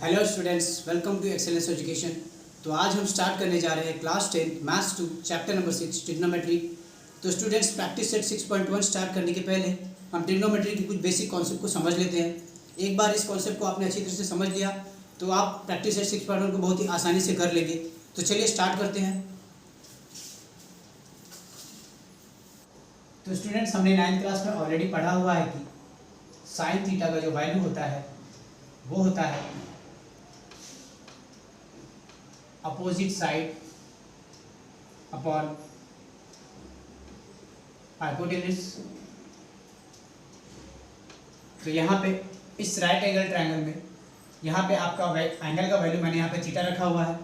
Hello students, welcome to excellence education. तो आज हम स्टार्ट करने जा रहे हैं class 10 maths 2 chapter number 6 trigonometry. तो स्टूडेंट्स, प्रैक्टिस सेट 6.1 स्टार्ट करने के पहले हम ट्रिग्नोमेट्री की कुछ बेसिक कॉन्सेप्ट को समझ लेते हैं। एक बार इस कॉन्सेप्ट को आपने अच्छी तरह से समझ लिया तो आप प्रैक्टिस सेट 6.1 को बहुत ही आसानी से कर लेंगे। तो चलिए स्टार्ट करते हैं। तो स्टूडेंट्स, हमने 9th क्लास में ऑलरेडी पढ़ा हुआ है कि साइन थीटा का जो वैल्यू होता है वो होता है अपोजिट साइड अपॉन हाइपोटेन्यूज। तो यहाँ पे इस राइट एंगल ट्रायंगल में यहाँ पे आपका एंगल का वैल्यू मैंने यहाँ पे थीटा रखा हुआ है।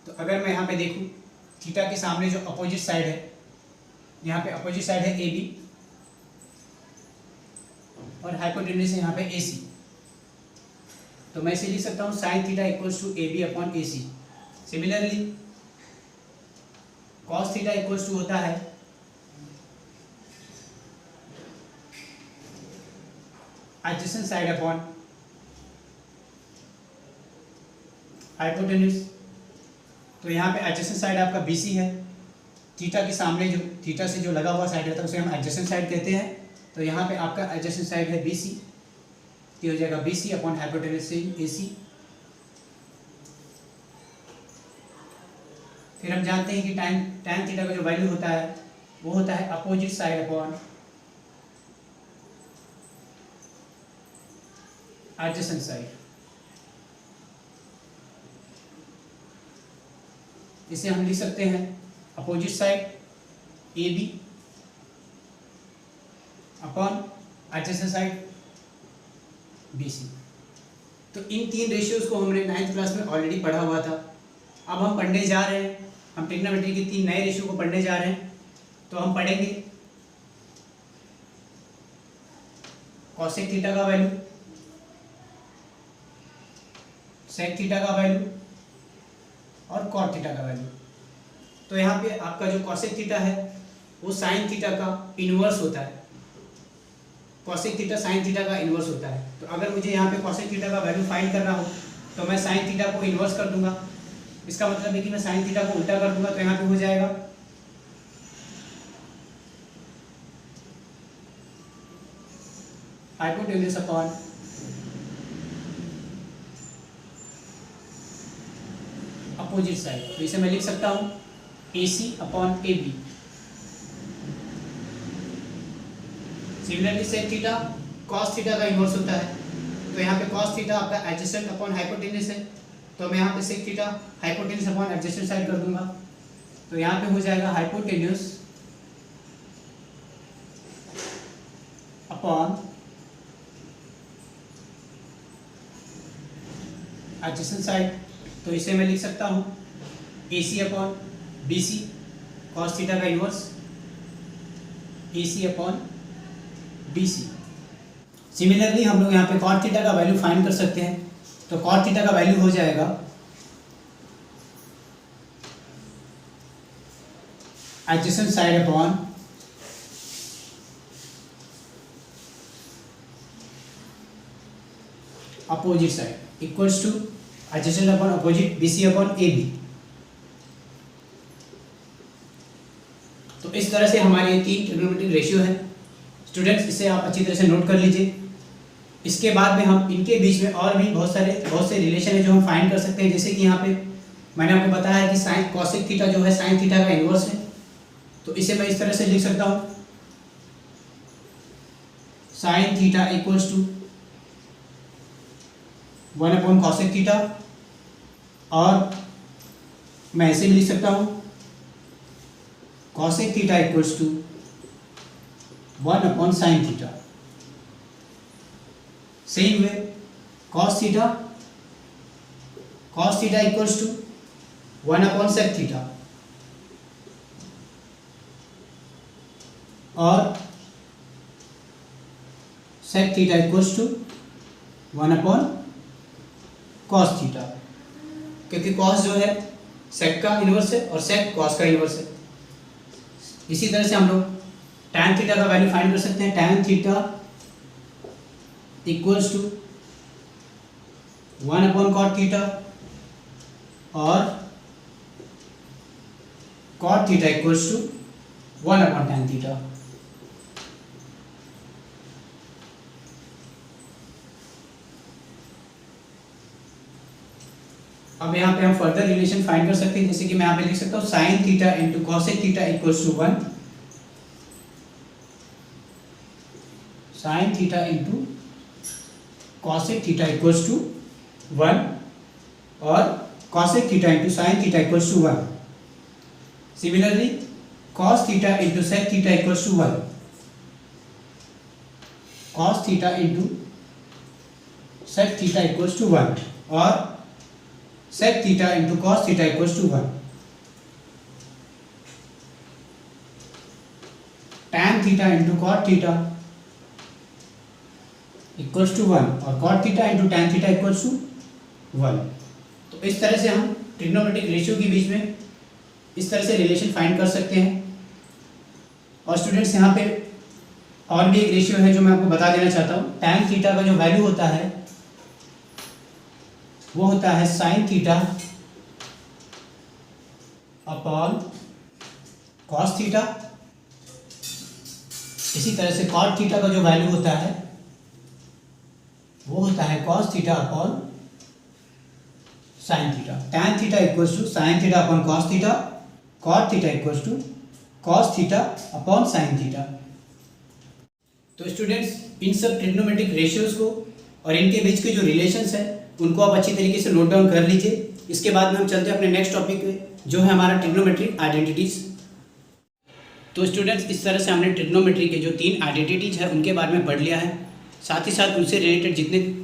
तो अगर मैं यहाँ पे देखूँ, थीटा के सामने जो अपोजिट साइड है, यहाँ पे अपोजिट साइड है ए बी और हाइपोटेन्यूज है यहाँ पे ए सी। तो मैं इसे लिख सकता हूँ sine theta equals to A B upon A C. Similarly cos theta equals to होता है एडजेसेंट साइड अपॉन हाइपोटेन्यूज। तो यहाँ पे एडजेसेंट साइड आपका बीसी है, थीटा के सामने जो थीटा से जो लगा हुआ साइड रहता है उसे हम एडजेसेंट साइड कहते हैं। तो यहाँ पे आपका एडजेसेंट साइड है बीसी, तो हो जाएगा बीसी अपॉन हाइपोटेन्यूज से एसी। फिर हम जानते हैं कि tan थीटा का जो वैल्यू होता है वो होता है opposite side upon adjacent side. इसे हम लिख सकते हैं opposite side A B upon adjacent side B C. तो इन तीन रेशियोज को हमने 9th क्लास में ऑलरेडी पढ़ा हुआ था। अब हम पढ़ने जा रहे हैं, हम ट्रिग्नोमेट्री के तीन नए रेशियो को पढ़ने जा रहे हैं। तो हम पढ़ेंगे कॉसेक थीटा का वैल्यू, सेक थीटा का वैल्यू और कॉट थीटा का वैल्यू। तो यहाँ पे आपका जो कॉसेक थीटा है वो साइन थीटा का इनवर्स होता है। कॉसेक थीटा साइन थीटा का इनवर्स होता है। तो अगर मुझे यहाँ पे कॉसेक थीटा का वैल्यू फाइंड करना हो तो मैं साइन थीटा को इनवर्स कर दूंगा। इसका मतलब है कि मैं साइन थीटा को उल्टा कर दूंगा। तो यहाँ पे हो जाएगा हाइपोटेन्यूज अपॉन अपोजिट साइड। तो इसे मैं लिख सकता हूँ AC upon AB। Similarly sec theta cos theta का इनवर्स होता है। तो यहाँ पे कॉस थीटा आपका एडजेसेंट अपॉन हाइपोटेन्यूज है, तो मैं यहाँ पे sec theta hypotenuse upon adjacent side कर दूंगा। तो यहाँ पे हो जाएगा हाइपोटेन्यूज अपॉन एडजेसेंट साइड। तो इसे मैं लिख सकता हूँ AC upon BC cos theta का inverse AC upon BC। Similarly हम लोग यहाँ पे कॉट थीटा का वैल्यू फाइंड कर सकते हैं। तो कॉट थीटा का वैल्यू हो जाएगा adjacent side upon opposite side equals two adjacent upon opposite BC upon AB। तो इस तरह से हमारे तीन ट्रिग्नोमेट्रिक रेशियो है। स्टूडेंट्स, इसे आप अच्छी तरह से नोट कर लीजिए। इसके बाद में हम इनके बीच में और भी बहुत से रिलेशन है जो हम फाइंड कर सकते हैं। जैसे कि यहाँ पे मैंने आपको बताया है कि साइन कॉसेक थीटा जो है साइन थीटा का इनवर्स है। तो इसे मैं इस तरह से लिख सकता हूँ sine theta equals to 1 upon cosec theta, और मैं ऐसे भी लिख सकता हूँ cosec theta equals to 1 upon sine theta. Same way cos theta equals to 1 upon sec theta, और sec theta equals to 1 upon cos theta, क्योंकि कॉस जो है सेक का इनवर्स है और सेक कॉस का इनवर्स है। इसी तरह से हम लोग tan थीटा का वैल्यू फाइंड कर सकते हैं। tan theta equals to 1 upon cot theta और cot theta equals to 1 upon tan theta. अब यहाँ पे हम फर्दर रिलेशन फाइंड कर सकते हैं, जैसे कि मैं यहाँ पे लिख सकता हूँ sine theta into cosec theta equals to 1, sine theta into cosec theta equals to 1 और cosec theta into sine theta equals to 1। Similarly cos theta into sec theta equals to 1, cos theta into sec theta equals to 1 और sec theta into cos theta equals to 1। tan theta into cot theta equals to 1 और cot theta into tan theta equals to 1। तो इस तरह से हम trigonometric ratio के बीच में इस तरह से रिलेशन फाइंड कर सकते हैं। और स्टूडेंट्स यहाँ पे और भी एक रेशियो है जो मैं आपको बता देना चाहता हूँ। tan थीटा का जो वैल्यू होता है वो होता है sine theta upon cos theta. इसी तरह से कॉट थीटा का जो वैल्यू होता है वो होता है cos theta upon sine theta. Tan theta equals to sine theta upon cos theta, cot theta equals to cos theta upon sine theta. तो स्टूडेंट्स इन सब ट्रिग्नोमेट्रिक रेशियोज को और इनके बीच के जो रिलेशंस है उनको आप अच्छी तरीके से नोट डाउन कर लीजिए। इसके बाद में हम चलते हैं अपने नेक्स्ट टॉपिक पे जो है हमारा ट्रिग्नोमेट्रिक आइडेंटिटीज। तो स्टूडेंट्स इस तरह से हमने ट्रिग्नोमेट्री के जो 3 आइडेंटिटीज है उनके बारे में पढ़ लिया है, साथ ही साथ उनसे रिलेटेड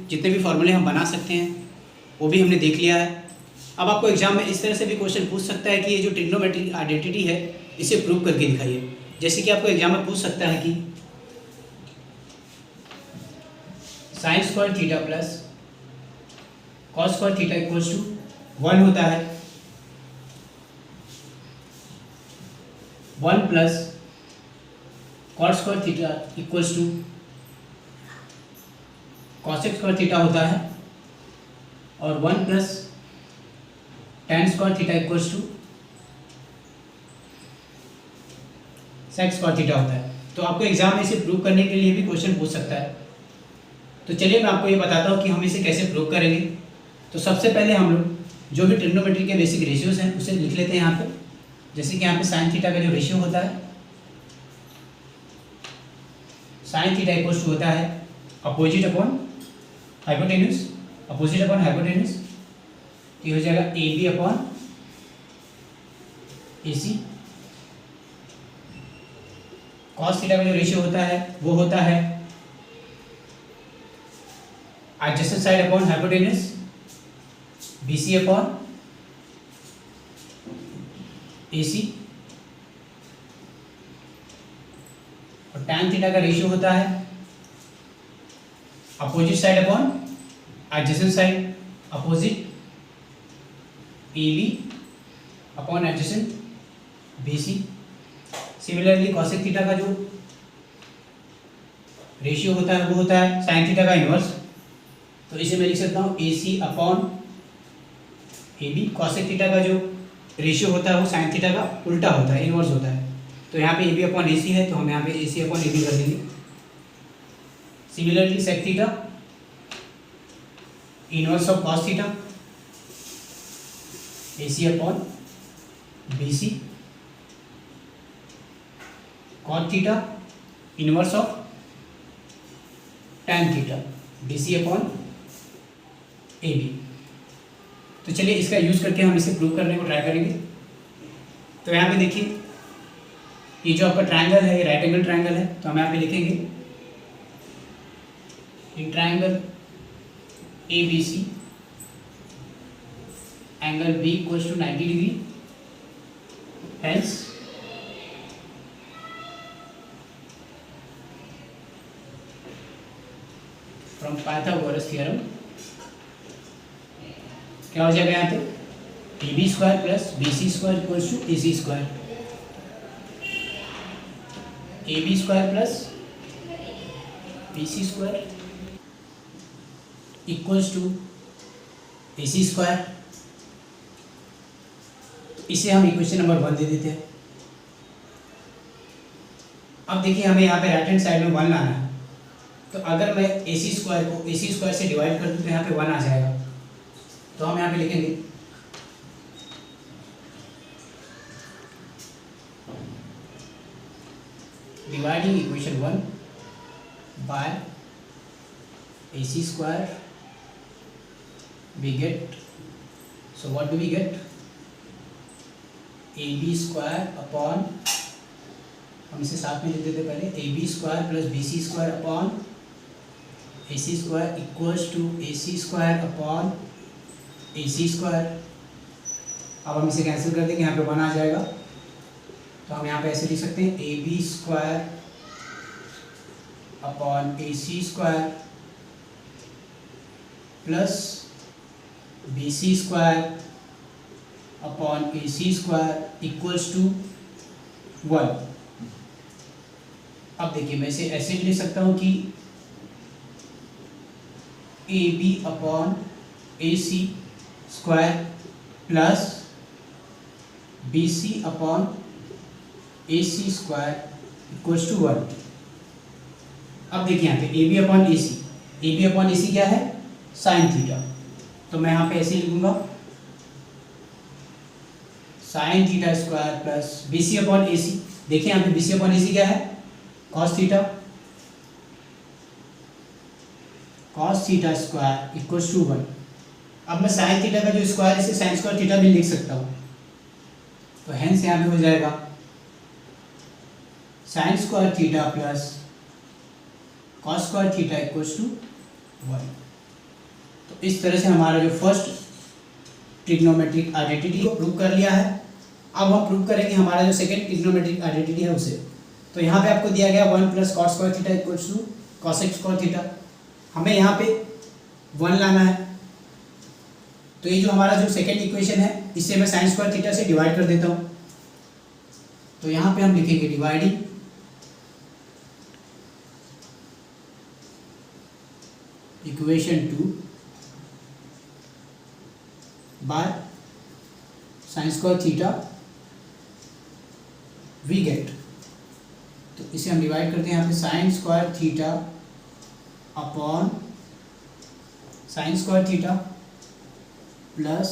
जितने भी फॉर्मूले हम बना सकते हैं वो भी हमने देख लिया है। अब आपको एग्जाम में इस तरह से भी क्वेश्चन पूछ सकता है कि ये जो ट्रिग्नोमेट्रिक आइडेंटिटी है इसे प्रूव करके दिखाइए। जैसे कि आपको एग्जाम में पूछ सकता है कि sine square theta plus cos square theta equals to 1 होता है, 1 plus cot square theta equals to cosec square theta होता है और 1 plus tan square theta equals to sec square theta होता है। तो आपको एग्जाम में इसे प्रूव करने के लिए भी क्वेश्चन पूछ सकता है। तो चलिए मैं आपको ये बताता हूँ कि हम इसे कैसे प्रूव करेंगे। तो सबसे पहले हम लोग जो भी ट्रिग्नोमेट्री के बेसिक रेशियोज हैं उसे लिख लेते हैं यहाँ पे। जैसे कि यहाँ पे साइन थीटा का जो रेशियो होता है, साइन थीटा इक्वल्स टू होता है opposite upon hypotenuse, opposite upon hypotenuse, ये हो जाएगा A B upon A C. Cos theta का जो रेशियो होता है वो होता है adjacent side upon hypotenuse, B C upon A C. और टैन थीटा का रेशियो होता है opposite side upon adjacent side, opposite A B upon adjacent B C. Similarly cosec theta का जो रेशियो होता है वो होता है साइन थीटा का इनवर्स। तो इसे मैं लिख सकता हूँ A C upon A B. Cosec theta का जो रेशियो होता है वो साइन थीटा का उल्टा होता है, इनवर्स होता है। तो यहाँ पे ए बी अपॉन ए सी है तो हम यहाँ पे ए सी अपॉन ए बी कर देंगे। Similarly sec theta inverse of cos theta, A C upon B C. Cot theta inverse of tan theta, B C upon A B. तो चलिए इसका यूज़ करके हम इसे प्रूव करने को ट्राई करेंगे। तो यहाँ पे देखिए ये जो आपका ट्रायंगल है ये राइट एंगल ट्रायंगल है। तो हम यहाँ पे लिखेंगे in triangle A B C angle B equals to 90 degree, hence from Pythagoras theorem क्या हो जाएगा यहाँ पे A B square plus B C square equals to A C square, A B square plus B C square equals to AC square. तो इसे हम equation number 1 दे देते हैं। अब देखिए हमें यहाँ पे राइट हैंड साइड में 1 लाना है, तो अगर मैं AC स्क्वायर को AC स्क्वायर से डिवाइड कर दूँ तो यहाँ पे 1 आ जाएगा। तो हम यहाँ पे लिखेंगे dividing equation 1 by AC square, we get, so what do we get? AB square upon, हम इसे साथ में लिख देते पहले, AB square plus BC square upon AC square equals to AC square upon AC square। अब हम इसे कैंसिल कर देंगे, यहाँ पे 1 आ जाएगा। तो हम यहाँ पे ऐसे लिख सकते हैं AB square upon AC square plus BC square upon AC square equals to 1। अब देखिए मैं इसे ऐसे भी लिख सकता हूँ कि AB upon AC square plus BC upon AC square equals to 1। अब देखिए यहाँ पे AB अपॉन AC क्या है? Sine theta. तो मैं यहाँ पे ऐसे लिखूंगा sine theta square plus BC upon AC। देखिए यहाँ पे BC अपॉन AC क्या है? Cos theta. Cos theta square equals to 1। अब मैं साइन थीटा का जो स्क्वायर इसे साइन स्क्वायर थीटा भी लिख सकता हूँ। तो हेंस यहाँ पे हो जाएगा sine square theta plus cos square theta equals to 1। तो इस तरह से हमारा जो फर्स्ट ट्रिग्नोमेट्रिक आइडेंटिटी को प्रूव कर लिया है। अब हम प्रूव करेंगे हमारा जो सेकंड ट्रिग्नोमेट्रिक आइडेंटिटी है उसे। तो यहाँ पे आपको दिया गया 1 plus cos square theta equals to cosec square theta. हमें यहाँ पे 1 लाना है। तो ये जो हमारा जो सेकंड इक्वेशन है इसे मैं साइन स्क्वायर थीटा से डिवाइड कर देता हूँ। तो यहाँ पे हम लिखेंगे dividing equation 2 by sine square theta we get. तो इसे हम डिवाइड करते हैं यहाँ पे sine square theta upon sine square theta plus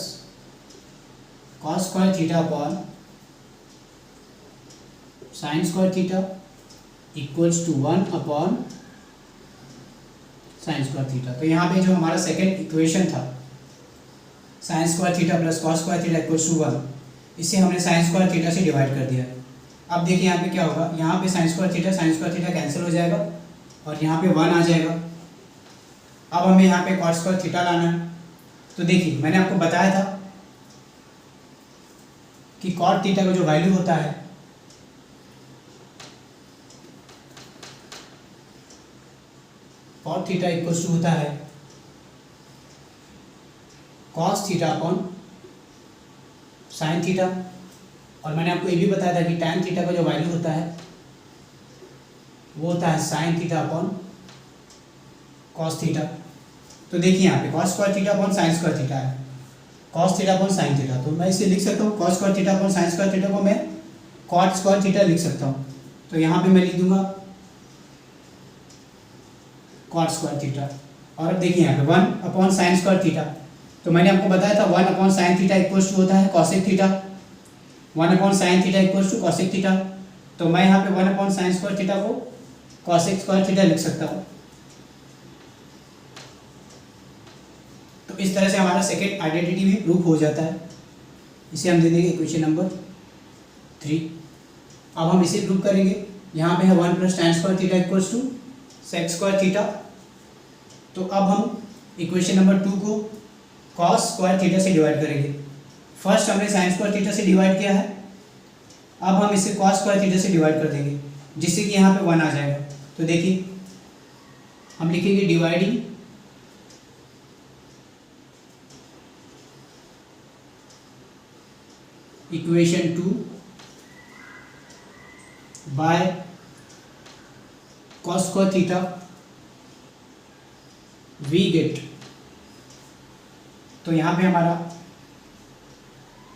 cos square theta upon sine square theta equals to 1 upon sine square theta. तो यहाँ पे जो हमारा सेकंड इक्वेशन था sine square theta plus cos square theta equals to 1, इसे हमने sine square theta से divide कर दिया है। अब देखिए यहाँ पे क्या होगा, यहाँ पे साइन स्क्वायर थीटा कैंसिल हो जाएगा और यहाँ पे 1 आ जाएगा। अब हमें यहाँ पे कॉस स्क्वायर थीटा लाना है। तो देखिए मैंने आपको बताया था कि कॉट थीटा का जो वैल्यू होता है कॉट थीटा इक्वल्स टू होता है cos theta upon sine theta. और मैंने आपको ये भी बताया था कि टैन थीटा का जो वैल्यू होता है वो होता है sine theta upon cos theta. तो देखिए यहाँ पे cos square theta upon sine square theta है, cos theta upon sine theta. तो मैं इसे लिख सकता हूँ cos square theta upon sine square theta को मैं कॉट स्क्वायर थीटा लिख सकता हूँ। तो यहाँ पे मैं लिख दूंगा कॉट स्क्वायर थीटा। और अब देखिए यहाँ पे 1 अपॉन साइन स्क्वायर थीटा। तो मैंने आपको बताया था 1 upon sine theta equals to होता है cosec theta. 1 upon sine theta equals to cosec theta. तो मैं यहाँ पे 1 अपॉन साइन स्क्वायर थीटा को कॉसेक स्क्वायर थीटा लिख सकता हूँ। तो इस तरह से हमारा सेकेंड आइडेंटिटी भी प्रूफ हो जाता है। इसे हम दे देंगे इक्वेशन नंबर 3। अब हम इसे प्रूव करेंगे। यहाँ पे है 1 plus tan square theta equals to sec square theta. तो अब हम इक्वेशन नंबर 2 को कॉस स्क्वायर थीटा से डिवाइड करेंगे। फर्स्ट हमने साइन स्क्वायर थीटा से डिवाइड किया है, अब हम इसे कॉस स्क्वायर थीटा से डिवाइड कर देंगे जिससे कि यहाँ पे 1 आ जाएगा। तो देखिए हम लिखेंगे dividing equation 2 by cos square theta we get. तो तो यहाँ पे हमारा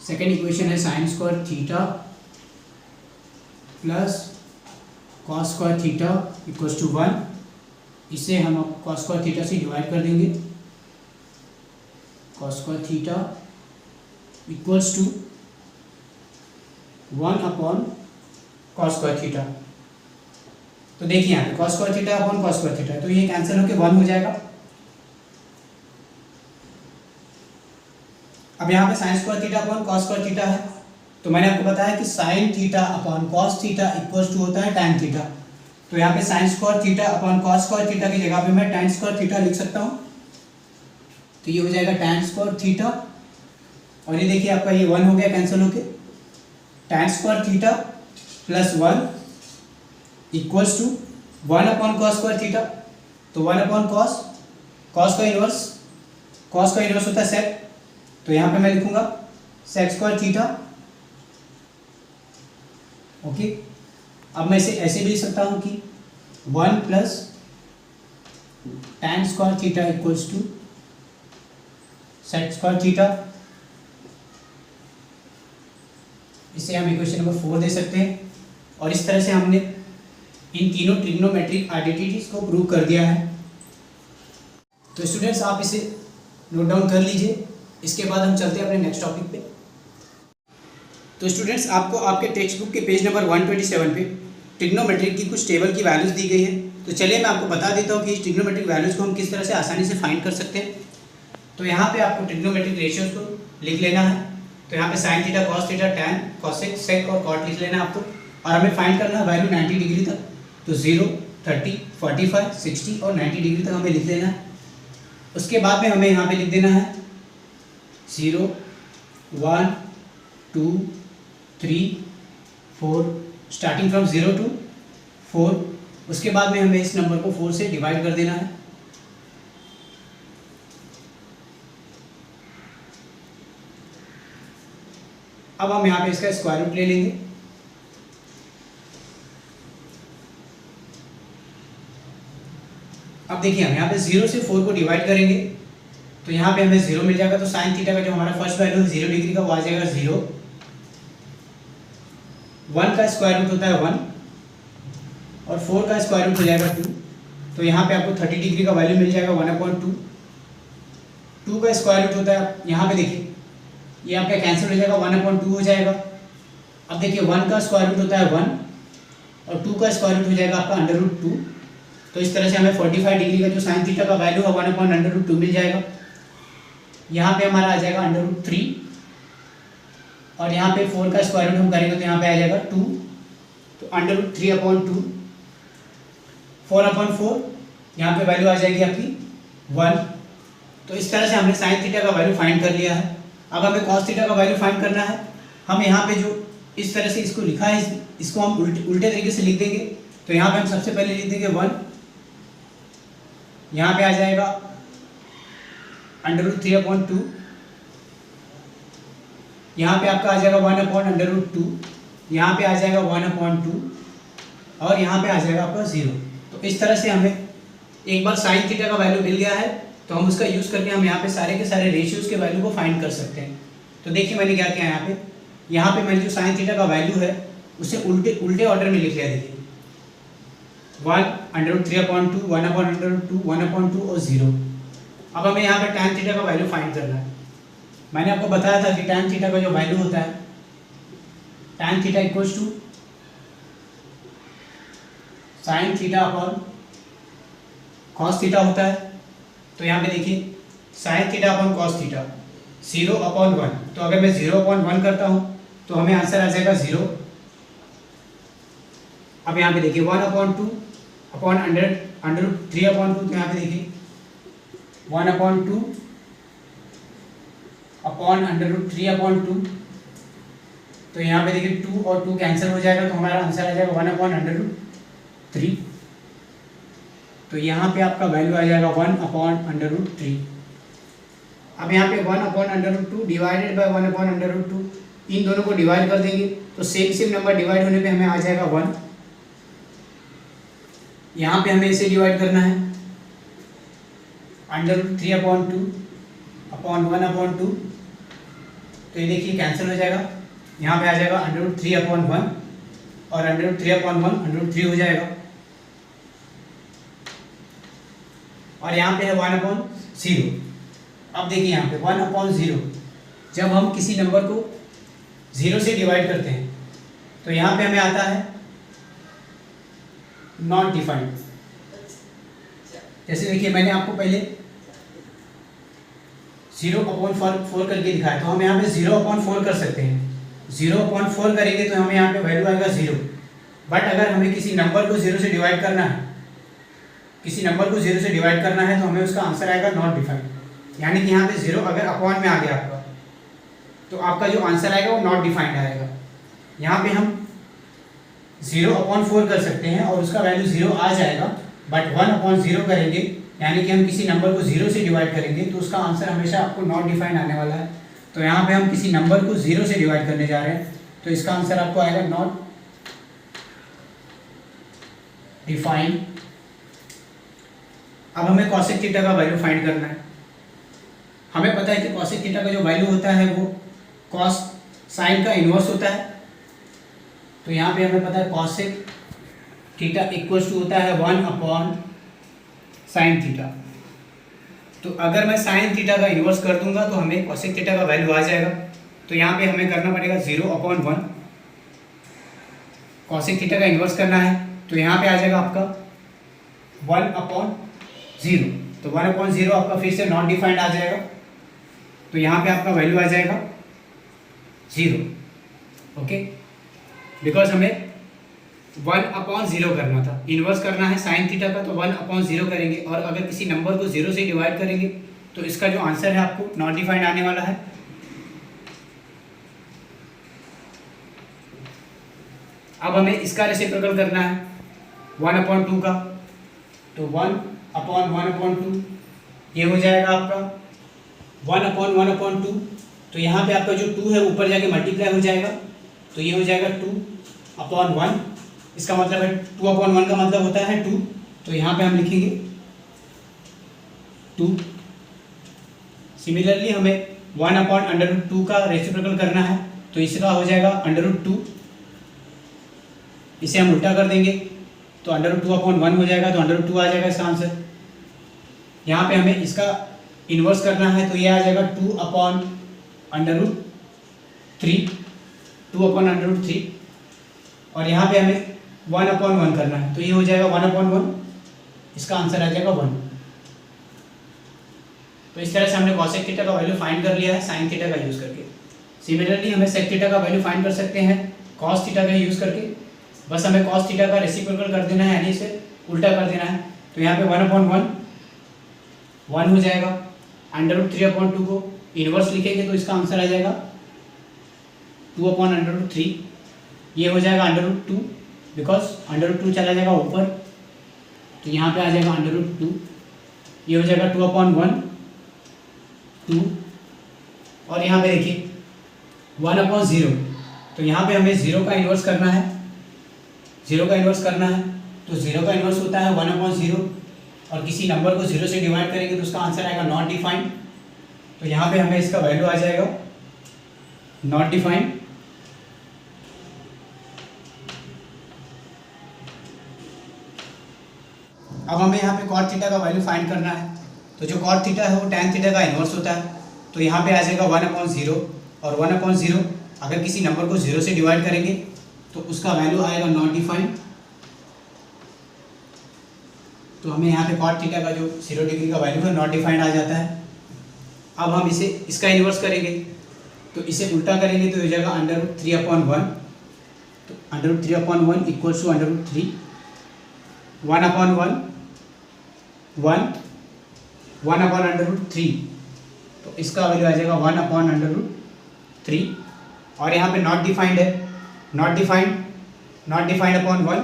सेकेंड इक्वेशन है sine square theta plus cos square theta equals to 1। इसे हम कॉस स्क्वायर थीटा से डिवाइड कर देंगे। Cos square theta equals to 1 upon cos square theta. तो देखिए यहाँ पे cos square theta upon cos square theta, तो ये कैंसिल होकर 1 हो जाएगा। अब यहाँ पे sine square theta upon cos square theta है, तो मैंने आपको बताया कि sine theta upon cos theta equals to होता है टैन थीटा। तो यहाँ पे sine square theta upon cos square theta की जगह पे मैं टैन स्क्वायर थीटा लिख सकता हूँ। तो ये हो जाएगा टैन स्क्वायर थीटा, और ये देखिए आपका ये 1 हो गया कैंसिल होके। Tan square theta plus 1 equals to 1 upon cos square theta. तो 1 अपॉन कॉस, कॉस का इनवर्स होता है सेक, तो यहाँ पे मैं लिखूंगा सेक स्क्वायर थीटा। ओके, अब मैं इसे ऐसे भी लिख सकता हूँ कि 1 plus tan square theta equals to sec square theta. इसे हम इक्वेशन नंबर 4 दे सकते हैं, और इस तरह से हमने इन तीनों ट्रिग्नोमेट्रिक आइडेंटिटीज को प्रूव कर दिया है। तो स्टूडेंट्स आप इसे नोट डाउन कर लीजिए, इसके बाद हम चलते हैं अपने नेक्स्ट टॉपिक पे। तो स्टूडेंट्स आपको आपके टेक्स्ट बुक के पेज नंबर 127 पे ट्रिग्नोमेट्रिक की कुछ टेबल की वैल्यूज़ दी गई है। तो चलिए मैं आपको बता देता हूँ कि इस ट्रिग्नोमेट्रिक वैल्यूज़ को हम किस तरह से आसानी से फाइंड कर सकते हैं। तो यहाँ पे आपको ट्रिग्नोमेट्रिक रेशियोज को लिख लेना है। तो यहाँ पे sine theta, cos theta, tan, cosec, sec और कॉट लिख लेना है आपको, और हमें फाइंड करना है वैल्यू 90 डिग्री तक। तो 0, 30, 45, 60 और 90 डिग्री तक हमें लिख लेना है। उसके बाद में हमें यहाँ पे लिख देना है 0, 1, 2, 3, 4, स्टार्टिंग फ्रॉम 0 to 4। उसके बाद में हमें इस नंबर को 4 से डिवाइड कर देना है। अब हम यहाँ पे इसका स्क्वायर रूट ले लेंगे। अब देखिए हम यहाँ पे 0 से 4 को डिवाइड करेंगे, तो यहाँ पे हमें 0 मिल जाएगा। तो साइन थीटा का जो हमारा फर्स्ट वैल्यू है 0 डिग्री का, वो आ जाएगा 0। 1 का स्क्वायर रूट होता है 1, और 4 का स्क्वायर रूट हो जाएगा 2। तो यहाँ पे आपको 30 डिग्री का वैल्यू मिल जाएगा 1/2। 2 का स्क्वायर रूट होता है, यहाँ पे देखिए ये आपका कैंसिल हो जाएगा, 1/2 हो जाएगा। अब देखिए 1 का स्क्वायर रूट होता है 1, और 2 का स्क्वायर रूट हो जाएगा आपका √2। तो इस तरह से हमें 45 डिग्री का जो साइन थीटा का वैल्यू है 1/√2 मिल जाएगा। यहाँ पे हमारा आ जाएगा √3, और यहाँ पे 4 का स्क्वायर रूट हम करेंगे तो यहाँ पे आ जाएगा 2। तो √3/2, 4/4, यहाँ पे वैल्यू आ जाएगी आपकी 1। तो इस तरह से हमने साइन थीटा का वैल्यू फाइंड कर लिया है। अब हमें कॉस थीटा का वैल्यू फाइंड करना है। हम यहाँ पे जो इस तरह से इसको लिखा है, इसको हम उल्टे तरीके से लिख देंगे। तो यहाँ पे हम सबसे पहले लिख देंगे 1, यहाँ पे आ जाएगा √3/2, यहाँ पे आपका आ जाएगा 1/√2, यहाँ पे आ जाएगा 1/2, और यहाँ पे आ जाएगा आपका 0। तो इस तरह से हमें एक बार साइन थीटा का वैल्यू मिल गया है, तो हम उसका यूज़ करके हम यहाँ पे सारे के सारे रेशियोज़ के वैल्यू को फाइंड कर सकते हैं। तो देखिए मैंने क्या किया यहाँ पे मैंने जो साइन थीटा का वैल्यू है उसे उल्टे ऑर्डर में लिख लिया। देखिए 1/3/2, 1/2, 1/2 और 0। अब हमें यहाँ पे टैन थीटा का वैल्यू फाइंड करना है। मैंने आपको बताया था कि टैन थीटा का जो वैल्यू होता है, tan theta equals to sine theta upon cos theta होता है। तो यहाँ पे देखिए sine theta upon cos theta 0/1। तो अगर मैं 0/1 करता हूँ तो हमें आंसर आ जाएगा 0। अब यहाँ पे देखिए 1/2 अपॉन √3/2। तो यहाँ पे देखिए 1/2 अपॉन √3/2। तो यहाँ पे देखिए 2 और 2 कैंसिल हो जाएगा, तो हमारा आंसर आ जाएगा 1/√3। तो यहाँ पे आपका वैल्यू आ जाएगा 1/√3। अब यहाँ पे 1/√2 डिवाइडेड बाय 1/√2, इन दोनों को डिवाइड कर देंगे तो सेम नंबर डिवाइड होने पे हमें आ जाएगा 1। यहाँ पे हमें इसे डिवाइड करना है √3/2 अपॉन 1/2, तो ये देखिए कैंसिल हो जाएगा, यहाँ पे आ जाएगा √3/1 और √3/1 √3 हो जाएगा, और यहाँ पे है 1/0। अब देखिए यहाँ पे 1/0, जब हम किसी नंबर को 0 से डिवाइड करते हैं तो यहाँ पे हमें आता है नॉट डिफाइंड। जैसे देखिए मैंने आपको पहले 0/4 करके दिखाया, तो हम यहाँ पे 0/4 कर सकते हैं। 0/4 करेंगे तो हमें यहाँ पे वैल्यू आएगा 0। बट अगर हमें किसी नंबर को 0 से डिवाइड करना है, तो हमें उसका आंसर आएगा नॉट डिफाइंड। यानी कि यहाँ पे 0 अगर अपॉन में आ गया आपका, तो आपका जो आंसर आएगा वो नॉट डिफाइंड आएगा। यहाँ पे हम 0/4 कर सकते हैं और उसका वैल्यू 0 आ जाएगा, बट 1/0 करेंगे यानी कि हम किसी नंबर को 0 से डिवाइड करेंगे तो उसका आंसर हमेशा आपको नॉट डिफाइंड आने वाला है। तो यहाँ पे हम किसी नंबर को 0 से डिवाइड करने जा रहे हैं, तो इसका आंसर आपको आएगा नॉट डिफाइंड। अब हमें कॉसेक थीटा का वैल्यू फाइंड करना है। हमें पता है कि कॉसेक थीटा का जो वैल्यू होता है वो कॉस साइन का इन्वर्स होता है। तो यहाँ पे हमें पता है कॉसेक थीटा इक्वल्स टू होता है 1/sin थीटा। तो अगर मैं साइन थीटा का इन्वर्स कर दूंगा तो हमें कॉसेक थीटा का वैल्यू आ जाएगा। तो यहाँ पे हमें करना पड़ेगा 0/1। कॉसेक थीटा का इन्वर्स करना है तो यहाँ पे आ जाएगा आपका 1/0। तो 1/0 आपका फिर से नॉट डिफाइंड आ जाएगा, तो यहाँ पे आपका वैल्यू आ जाएगा 0। ओके, बिकॉज हमें 1/0 करना था, इन्वर्स करना है साइन थीटा का, तो 1/0 करेंगे। और अगर किसी नंबर को 0 से डिवाइड करेंगे तो इसका जो आंसर है आपको नॉट डिफाइंड आने वाला है। अब हमें इसका रेसिप्रोकल करना है 1/2 का, तो 1/1/2 ये हो जाएगा आपका 1/1/2। तो यहाँ पे आपका जो 2 है ऊपर जाके मल्टीप्लाई हो जाएगा, तो ये हो जाएगा 2/1। इसका मतलब है 2/1 का मतलब होता है 2, तो यहाँ पे हम लिखेंगे 2। सिमिलरली हमें 1/√2 का रेसिप्रोकल करना है, तो इसका हो जाएगा √2। इसे हम उल्टा कर देंगे तो √2/1 हो जाएगा, तो √2 आ जाएगा इसका आंसर। यहाँ पे हमें इसका इन्वर्स करना है, तो ये आ जाएगा 2/√3 और यहाँ पे हमें 1/1 करना है, तो ये हो जाएगा 1/1। इसका आंसर आ जाएगा 1। तो इस तरह से हमने कॉसेक थीटा का वैल्यू फाइंड कर लिया है साइन थीटा का यूज़ करके। सिमिलरली हमें सेक थीटा का वैल्यू फाइंड कर सकते हैं कॉस थीटा का यूज़ करके। बस हमें कॉस थीटा का रेसिप्रोकल कर देना है, यानी इसे उल्टा कर देना है। तो यहाँ पे 1/1 1 हो जाएगा, √3/2 को इन्वर्स लिखेंगे तो इसका आंसर आ जाएगा 2/√3। ये हो जाएगा √2, बिकॉज √2 चला जाएगा ऊपर, तो यहाँ पे आ जाएगा √2। ये हो जाएगा 2/2 और यहाँ पे देखिए 1/0, तो यहाँ पे हमें 0 का इन्वर्स करना है। 0 का इन्वर्स करना है तो 0 का इन्वर्स होता है 1/0, और किसी नंबर को 0 से डिवाइड करेंगे तो उसका आंसर आएगा नॉट डिफाइंड। तो यहाँ पे हमें इसका वैल्यू आ जाएगा नॉट डिफाइंड। अब हमें यहाँ पे कॉट थीटा का वैल्यू फाइंड करना है, तो जो कॉट थीटा है वो टैन थीटा का इन्वर्स होता है। तो यहाँ पे आ जाएगा 1/0, और 1/0 अगर किसी नंबर को 0 से डिवाइड करेंगे तो उसका वैल्यू आएगा नॉट डिफाइंड। तो हमें यहाँ पे कॉट थीटा का जो 0 डिग्री का वैल्यू है नॉट डिफाइंड आ जाता है। अब हम इसे इसका इन्वर्स करेंगे, तो इसे उल्टा करेंगे तो हो जाएगा √3/1। तो √3/1 इक्वल्स टू √3। 1/1 1/√3, तो इसका वैल्यू आ जाएगा 1/√3। और यहाँ पे नॉट डिफाइंड है, not defined upon 1,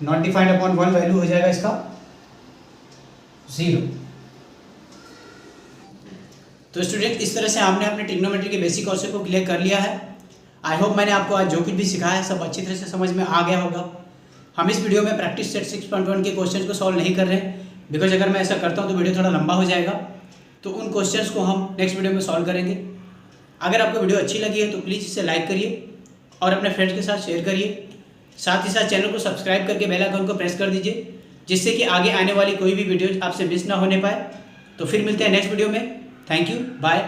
not defined upon 1 value हो जाएगा इसका 0। तो स्टूडेंट इस तरह से आपने अपने ट्रिग्नोमेट्री के बेसिक कॉन्सेप्ट को क्लियर कर लिया है। आई होप मैंने आपको आज जो कुछ भी सिखाया है सब अच्छी तरह से समझ में आ गया होगा। हम इस वीडियो में प्रैक्टिस सेट 6.1 के क्वेश्चन को सॉल्व नहीं कर रहे हैं, बिकॉज अगर मैं ऐसा करता हूँ तो वीडियो थोड़ा लंबा हो जाएगा। तो उन क्वेश्चंस को हम नेक्स्ट वीडियो में सॉल्व करेंगे। अगर आपको वीडियो अच्छी लगी है तो प्लीज़ इसे लाइक करिए और अपने फ्रेंड्स के साथ शेयर करिए। साथ ही साथ चैनल को सब्सक्राइब करके बेल आइकन को प्रेस कर दीजिए, जिससे कि आगे आने वाली कोई भी वीडियो आपसे मिस ना होने पाए। तो फिर मिलते हैं नेक्स्ट वीडियो में। Thank you, bye.